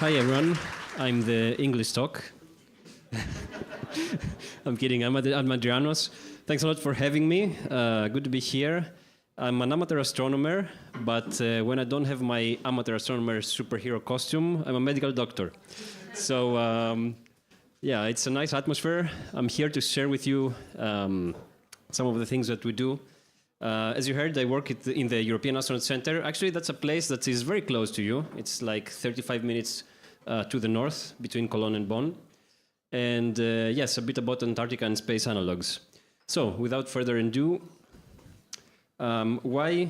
Hi everyone, I'm the English talk. I'm kidding, I'm Adrianos. Thanks a lot for having me. Good to be here. I'm an amateur astronomer, but when I don't have my amateur astronomer superhero costume, I'm a medical doctor. So yeah, it's a nice atmosphere. I'm here to share with you some of the things that we do. As you heard, I work in the European Astronaut Centre. Actually, that's a place that is very close to you. It's like 35 minutes to the north, between Cologne and Bonn. And yes, a bit about Antarctica and space analogues. So, without further ado, why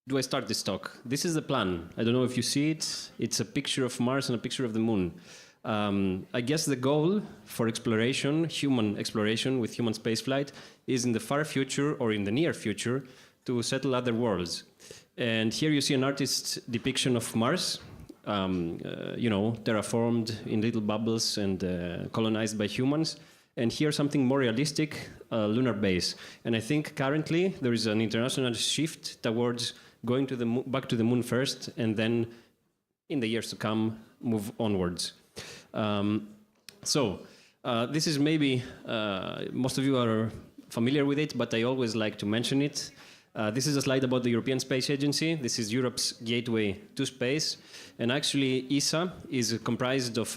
do I start this talk? This is the plan. I don't know if you see it. It's a picture of Mars and a picture of the Moon. I guess the goal for exploration, human exploration with human spaceflight, is in the far future or in the near future to settle other worlds. And here you see an artist's depiction of Mars, terraformed in little bubbles and colonized by humans. And here something more realistic, a lunar base. And I think currently there is an international shift towards going to back to the Moon first, and then in the years to come, move onwards. This is maybe, most of you are familiar with it, but I always like to mention it. This is a slide about the European Space Agency. This is Europe's gateway to space. And actually, ESA is comprised of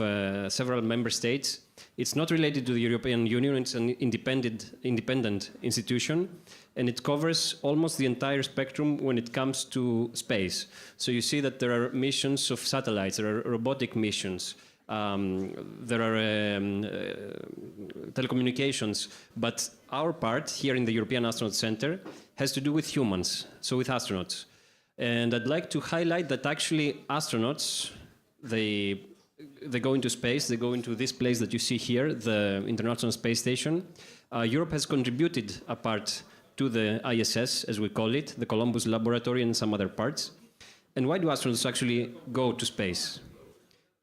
several member states. It's not related to the European Union. It's an independent institution. And it covers almost the entire spectrum when it comes to space. So you see that there are missions of satellites, there are robotic missions, there are telecommunications, but our part here in the European Astronaut Centre has to do with humans, so with astronauts. And I'd like to highlight that actually astronauts, they go into space, they go into this place that you see here, the International Space Station. Europe has contributed a part to the ISS, as we call it, the Columbus Laboratory and some other parts. And why do astronauts actually go to space?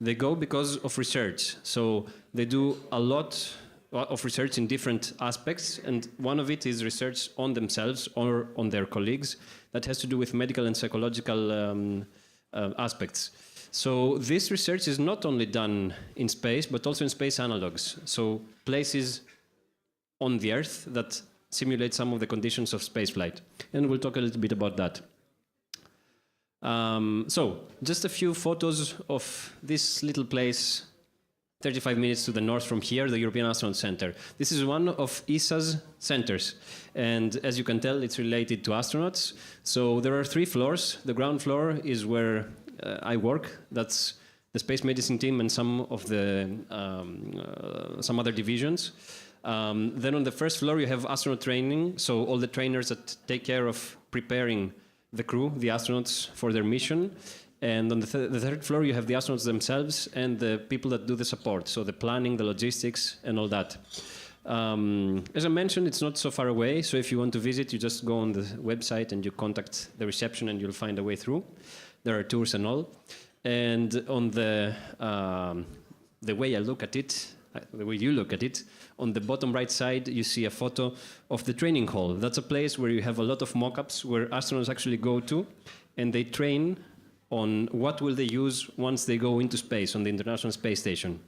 They go because of research. So they do a lot of research in different aspects, and one of it is research on themselves or on their colleagues that has to do with medical and psychological aspects. So this research is not only done in space, but also in space analogues. So places on the Earth that simulate some of the conditions of spaceflight. And we'll talk a little bit about that. So, just a few photos of this little place, 35 minutes to the north from here, the European Astronaut Centre. This is one of ESA's centers, and as you can tell, it's related to astronauts. So there are 3 floors. The ground floor is where I work. That's the Space Medicine team and some of the some other divisions. Then on the first floor you have astronaut training, so all the trainers that take care of preparing the crew, the astronauts, for their mission. And on the third floor, you have the astronauts themselves and the people that do the support, so the planning, the logistics, and all that. As I mentioned, it's not so far away, so if you want to visit, you just go on the website and you contact the reception and you'll find a way through. There are tours and all. And on the way I look at it, the way you look at it, on the bottom right side, you see a photo of the training hall. That's a place where you have a lot of mock-ups where astronauts actually go to, and they train on what will they use once they go into space on the International Space Station.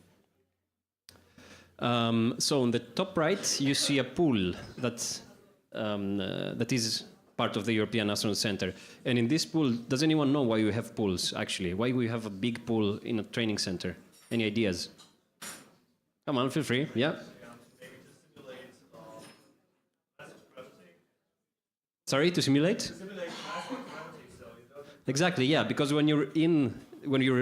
So on the top right, you see a pool that is part of the European Astronaut Centre. And in this pool, does anyone know why we have pools, actually? Why we have a big pool in a training center? Any ideas? Come on, feel free. Yeah. Maybe to simulate massive gravity. Sorry, to simulate? To simulate massive gravity, so you don't. Exactly. Yeah, because when you're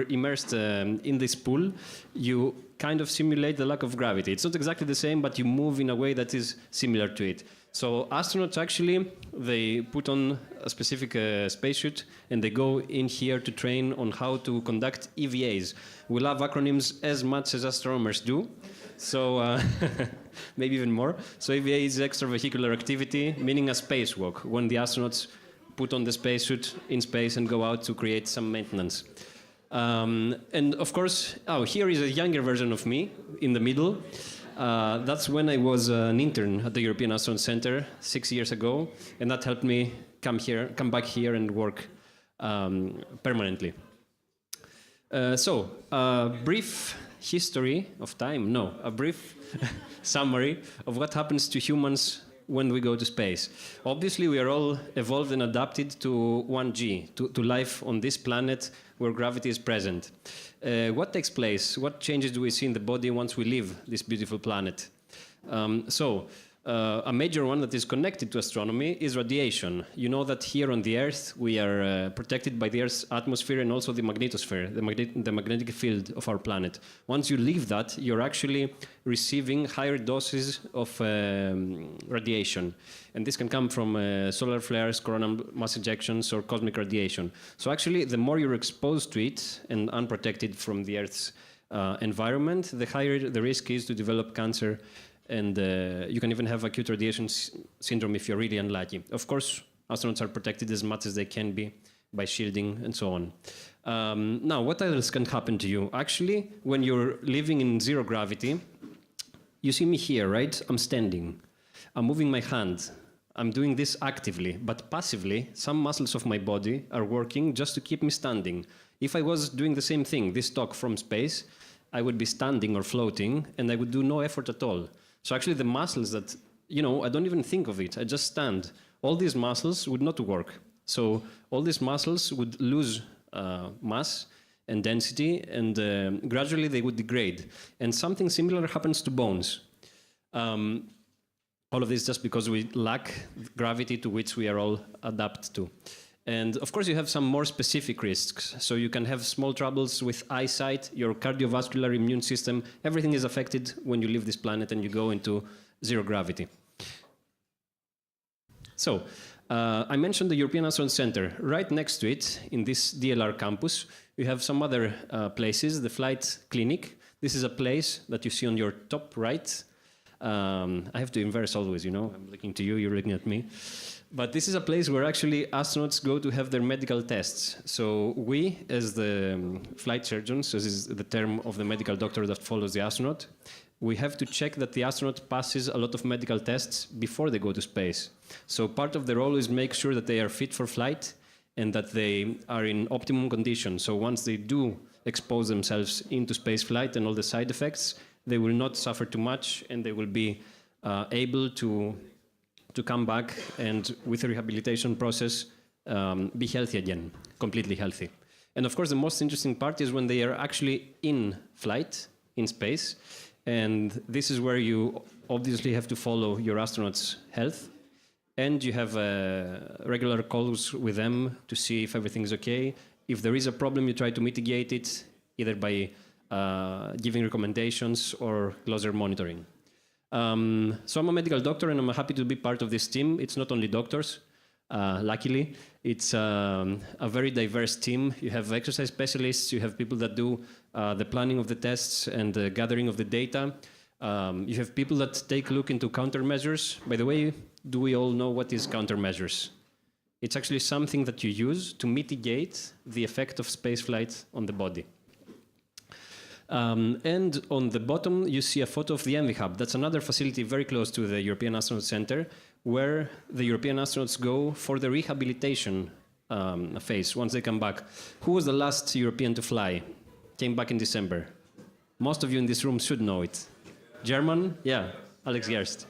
immersed in this pool, you kind of simulate the lack of gravity. It's not exactly the same, but you move in a way that is similar to it. So astronauts actually, they put on a specific spacesuit and they go in here to train on how to conduct EVAs. We love acronyms as much as astronomers do, so maybe even more. So EVA is extravehicular activity, meaning a spacewalk, when the astronauts put on the spacesuit in space and go out to create some maintenance. And of course, here is a younger version of me in the middle. That's when I was an intern at the European Astronaut Centre 6 years ago, and that helped me come back here and work permanently. A brief history of time, no, a brief summary of what happens to humans when we go to space. Obviously, we are all evolved and adapted to 1G, to life on this planet where gravity is present. What takes place? What changes do we see in the body once we leave this beautiful planet? A major one that is connected to astronomy is radiation. You know that here on the Earth, we are protected by the Earth's atmosphere and also the magnetosphere, the magnetic field of our planet. Once you leave that, you're actually receiving higher doses of radiation. And this can come from solar flares, coronal mass ejections, or cosmic radiation. So actually, the more you're exposed to it and unprotected from the Earth's environment, the higher the risk is to develop cancer. And you can even have acute radiation syndrome if you're really unlucky. Of course, astronauts are protected as much as they can be by shielding and so on. Now, what else can happen to you? Actually, when you're living in zero gravity, you see me here, right? I'm standing. I'm moving my hand. I'm doing this actively, but passively, some muscles of my body are working just to keep me standing. If I was doing the same thing, this talk from space, I would be standing or floating, and I would do no effort at all. So actually the muscles that, I don't even think of it. I just stand. All these muscles would not work. So all these muscles would lose mass and density, and gradually they would degrade. And something similar happens to bones. All of this just because we lack gravity to which we are all adapted to. And of course, you have some more specific risks. So you can have small troubles with eyesight, your cardiovascular immune system. Everything is affected when you leave this planet and you go into zero gravity. So I mentioned the European Astronaut Centre. Right next to it, in this DLR campus, we have some other places, the Flight Clinic. This is a place that you see on your top right. I have to inverse always, I'm looking to you, you're looking at me. But this is a place where actually astronauts go to have their medical tests. So we, as the flight surgeons, so this is the term of the medical doctor that follows the astronaut, we have to check that the astronaut passes a lot of medical tests before they go to space. So part of the role is make sure that they are fit for flight and that they are in optimum condition. So once they do expose themselves into space flight and all the side effects, they will not suffer too much and they will be able to come back and with a rehabilitation process be healthy again, completely healthy. And of course the most interesting part is when they are actually in flight, in space, and this is where you obviously have to follow your astronauts' health, and you have regular calls with them to see if everything's okay. If there is a problem, you try to mitigate it, either by giving recommendations or closer monitoring. So I'm a medical doctor and I'm happy to be part of this team. It's not only doctors, luckily. It's a very diverse team. You have exercise specialists, you have people that do the planning of the tests and the gathering of the data. You have people that take a look into countermeasures. By the way, do we all know what is countermeasures? It's actually something that you use to mitigate the effect of spaceflight on the body. And on the bottom, you see a photo of the ENVI Hub. That's another facility very close to the European Astronaut Centre, where the European astronauts go for the rehabilitation phase once they come back. Who was the last European to fly? Came back in December. Most of you in this room should know it. German? Yeah, Alex Gerst.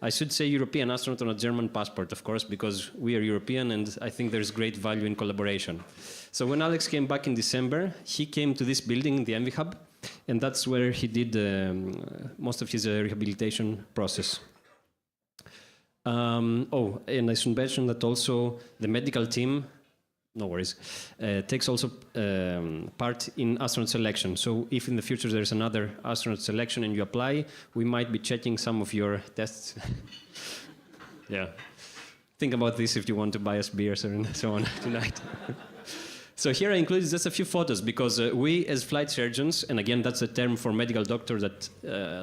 I should say European astronaut on a German passport, of course, because we are European and I think there's great value in collaboration. So when Alex came back in December, he came to this building, the ENVI Hub, and that's where he did most of his rehabilitation process. And I should mention that also the medical team, no worries, takes also part in astronaut selection. So if in the future there's another astronaut selection and you apply, we might be checking some of your tests. Yeah. Think about this if you want to buy us beers and so on tonight. So here I included just a few photos because we as flight surgeons, and again that's a term for medical doctor that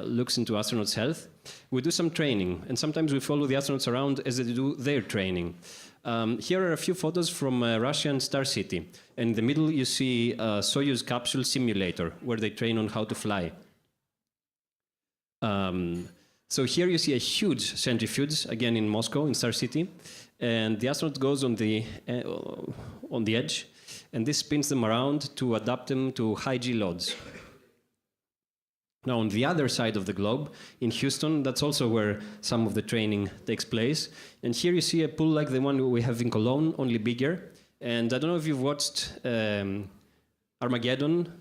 looks into astronauts' health, we do some training and sometimes we follow the astronauts around as they do their training. Here are a few photos from Russian Star City. In the middle you see a Soyuz capsule simulator where they train on how to fly. So here you see a huge centrifuge, again in Moscow, in Star City, and the astronaut goes on the edge, and this spins them around to adapt them to high G loads. Now, on the other side of the globe, in Houston, that's also where some of the training takes place. And here you see a pool like the one we have in Cologne, only bigger. And I don't know if you've watched Armageddon.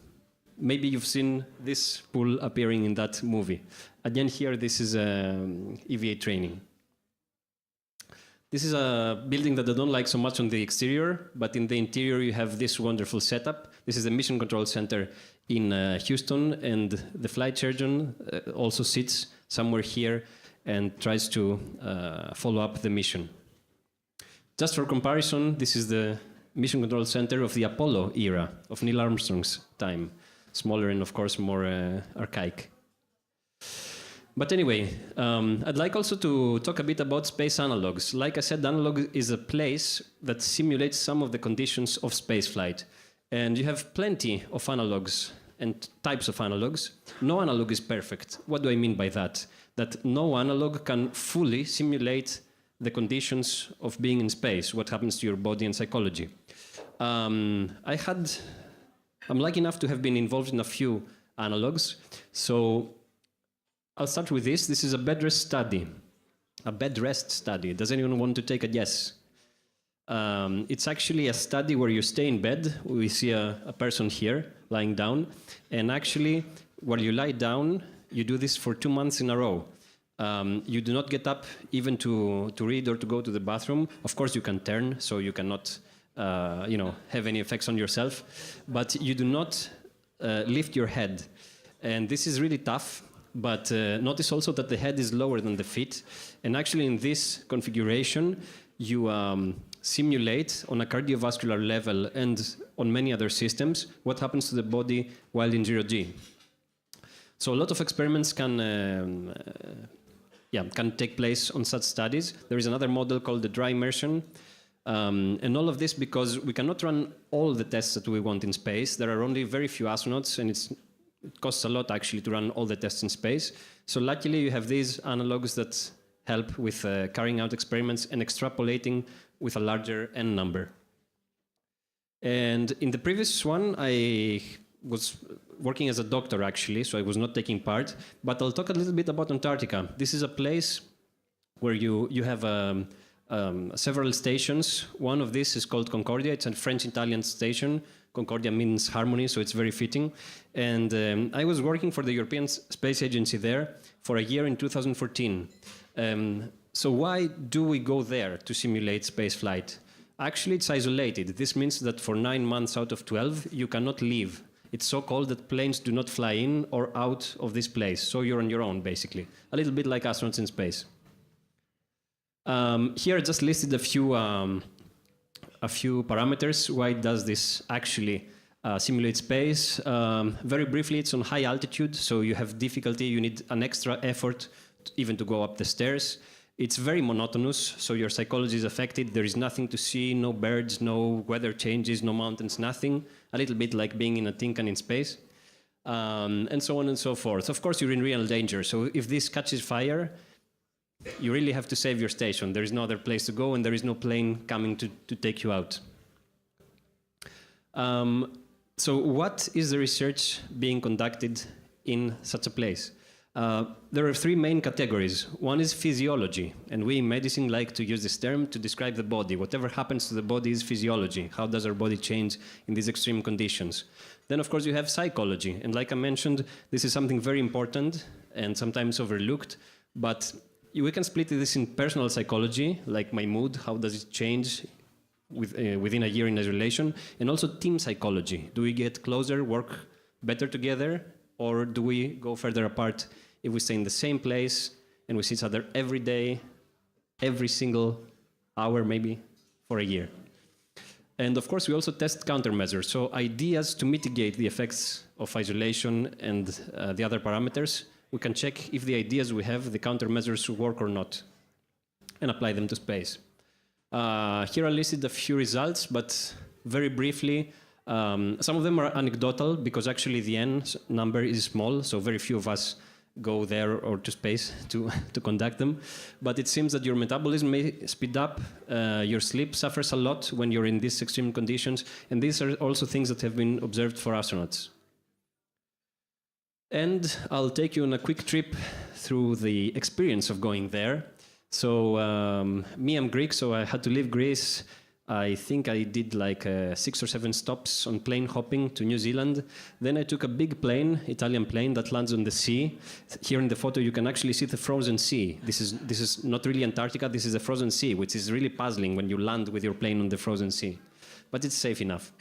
Maybe you've seen this pool appearing in that movie. Again, here, this is EVA training. This is a building that I don't like so much on the exterior, but in the interior, you have this wonderful setup. This is the Mission Control Center in Houston, and the flight surgeon also sits somewhere here and tries to follow up the mission. Just for comparison, this is the Mission Control Center of the Apollo era, of Neil Armstrong's time. Smaller and, of course, more archaic. But anyway, I'd like also to talk a bit about space analogues. Like I said, analog is a place that simulates some of the conditions of spaceflight. And you have plenty of analogues and types of analogues. No analog is perfect. What do I mean by that? That no analog can fully simulate the conditions of being in space, what happens to your body and psychology. I'm lucky enough to have been involved in a few analogues. So I'll start with this. This is a Bedrest study. A Bedrest study. Does anyone want to take a guess? It's actually a study where you stay in bed. We see a person here lying down. And actually, while you lie down, you do this for 2 months in a row. You do not get up even to read or to go to the bathroom. Of course, you can turn, so you cannot have any effects on yourself. But you do not lift your head. And this is really tough. But notice also that the head is lower than the feet. And actually, in this configuration, you simulate on a cardiovascular level and on many other systems what happens to the body while in 0G. So a lot of experiments can take place on such studies. There is another model called the dry immersion. And all of this because we cannot run all the tests that we want in space. There are only very few astronauts, and it costs a lot actually to run all the tests in space. So luckily you have these analogs that help with carrying out experiments and extrapolating with a larger n number. And in the previous one, I was working as a doctor actually, so I was not taking part, but I'll talk a little bit about Antarctica. This is a place where you have several stations. One of these is called Concordia. It's a French-Italian station. Concordia means harmony, so it's very fitting. And I was working for the European Space Agency there for a year in 2014. So why do we go there to simulate spaceflight? Actually, it's isolated. This means that for 9 months out of 12, you cannot leave. It's so cold that planes do not fly in or out of this place. So you're on your own, basically. A little bit like astronauts in space. Here I just listed a few parameters. Why does this actually simulate space? Very briefly, it's on high altitude, so you have difficulty. You need an extra effort even to go up the stairs. It's very monotonous, so your psychology is affected. There is nothing to see, no birds, no weather changes, no mountains, nothing. A little bit like being in a tin can in space, and so on and so forth. Of course, you're in real danger. So if this catches fire, you really have to save your station. There is no other place to go, and there is no plane coming to take you out. So what is the research being conducted in such a place? There are 3 main categories. One is physiology, and we in medicine like to use this term to describe the body. Whatever happens to the body is physiology. How does our body change in these extreme conditions? Then, of course, you have psychology. And like I mentioned, this is something very important and sometimes overlooked. But we can split this in personal psychology, like my mood, how does it change within a year in isolation, and also team psychology. Do we get closer, work better together, or do we go further apart if we stay in the same place and we see each other every day, every single hour, maybe, for a year? And of course, we also test countermeasures, so ideas to mitigate the effects of isolation and the other parameters. We can check if the ideas we have, the countermeasures, work or not, and apply them to space. Here I listed a few results, but very briefly, some of them are anecdotal because actually the N number is small, so very few of us go there or to space to conduct them. But it seems that your metabolism may speed up, your sleep suffers a lot when you're in these extreme conditions, and these are also things that have been observed for astronauts. And I'll take you on a quick trip through the experience of going there. So me, I'm Greek, so I had to leave Greece. I think I did like 6 or 7 stops on plane hopping to New Zealand. Then I took a big plane, Italian plane, that lands on the sea. Here in the photo you can actually see the frozen sea. This is not really Antarctica, this is a frozen sea, which is really puzzling when you land with your plane on the frozen sea. But it's safe enough.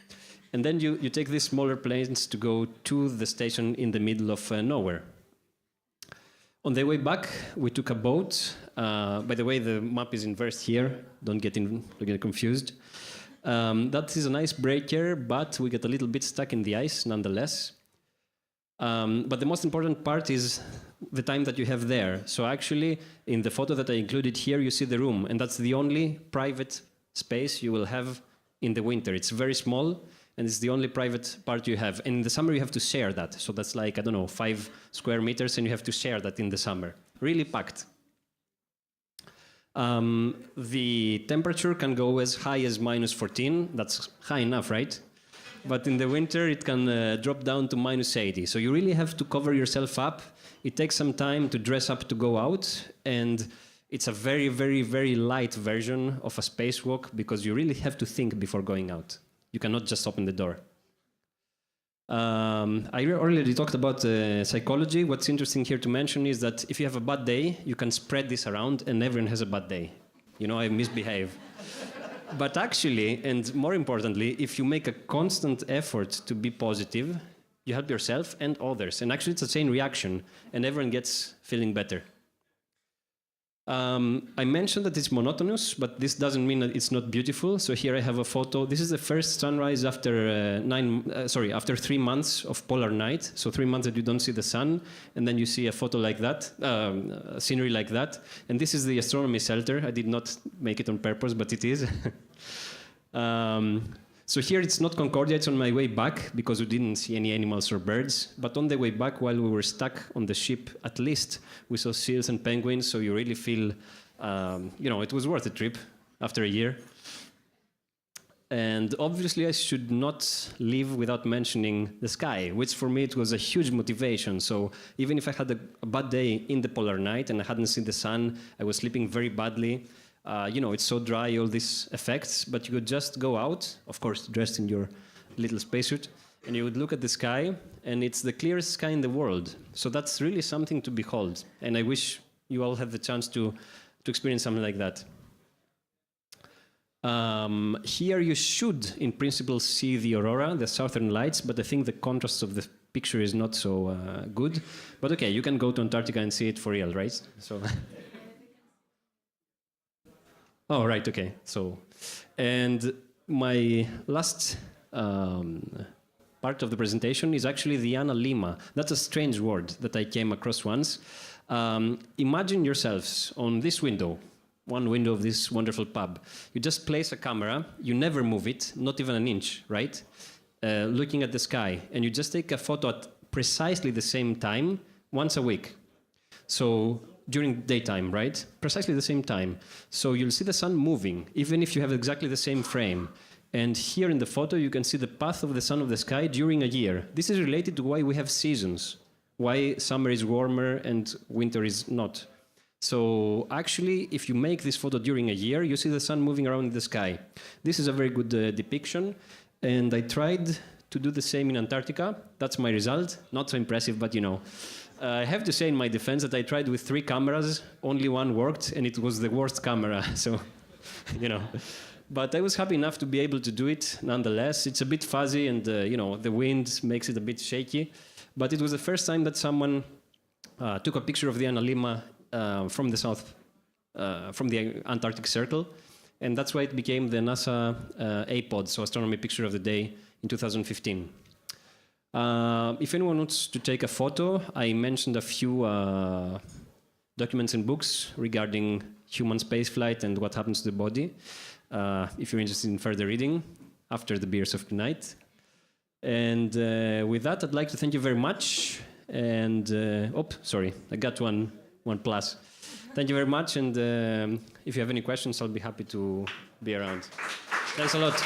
And then you take these smaller planes to go to the station in the middle of nowhere. On the way back, we took a boat. By the way, the map is inversed here. Don't get confused. That is an icebreaker, but we get a little bit stuck in the ice nonetheless. But the most important part is the time that you have there. So actually, in the photo that I included here, you see the room, and that's the only private space you will have in the winter. It's very small, and it's the only private part you have. And in the summer, you have to share that. So that's like, I don't know, 5 square meters, and you have to share that in the summer. Really packed. The temperature can go as high as -14. That's high enough, right? But in the winter, it can drop down to -80. So you really have to cover yourself up. It takes some time to dress up to go out. And it's a very, very, very light version of a spacewalk because you really have to think before going out. You cannot just open the door. I already talked about psychology. What's interesting here to mention is that if you have a bad day, you can spread this around and everyone has a bad day. You know, I misbehave. But actually, and more importantly, if you make a constant effort to be positive, you help yourself and others. And actually, it's a chain reaction, and everyone gets feeling better. I mentioned that it's monotonous, but this doesn't mean that it's not beautiful. So here I have a photo. This is the first sunrise after after 3 months of polar night. So 3 months that you don't see the sun, and then you see a photo like that, scenery like that. And this is the Astronomy Centre. I did not make it on purpose, but it is. So here it's not Concordia, it's on my way back because we didn't see any animals or birds. But on the way back, while we were stuck on the ship, at least we saw seals and penguins. So you really feel, it was worth the trip after a year. And obviously I should not leave without mentioning the sky, which for me it was a huge motivation. So even if I had a bad day in the polar night and I hadn't seen the sun, I was sleeping very badly. It's so dry, all these effects, but you could just go out, of course, dressed in your little spacesuit, and you would look at the sky, and it's the clearest sky in the world. So that's really something to behold, and I wish you all have the chance to experience something like that. Here you should, in principle, see the aurora, the southern lights, but I think the contrast of the picture is not so good. But okay, you can go to Antarctica and see it for real, right? So. Oh, right, okay. So, and my last part of the presentation is actually the Analemma. That's a strange word that I came across once. Imagine yourselves on this window, one window of this wonderful pub. You just place a camera, you never move it, not even an inch, right? Looking at the sky, and you just take a photo at precisely the same time, once a week. So, during daytime, right? Precisely the same time. So you'll see the sun moving, even if you have exactly the same frame. And here in the photo, you can see the path of the sun of the sky during a year. This is related to why we have seasons, why summer is warmer and winter is not. So actually, if you make this photo during a year, you see the sun moving around in the sky. This is a very good depiction. And I tried to do the same in Antarctica. That's my result. Not so impressive, but I have to say in my defense that I tried with 3 cameras, only one worked, and it was the worst camera, so, But I was happy enough to be able to do it nonetheless. It's a bit fuzzy and, the wind makes it a bit shaky. But it was the first time that someone took a picture of the Analemma from the south, from the Antarctic Circle. And that's why it became the NASA APOD, so Astronomy Picture of the Day, in 2015. If anyone wants to take a photo, I mentioned a few documents and books regarding human spaceflight and what happens to the body. If you're interested in further reading after the beers of tonight. And with that, I'd like to thank you very much. And, sorry, I got one plus. Thank you very much, and if you have any questions, I'll be happy to be around. Thanks a lot.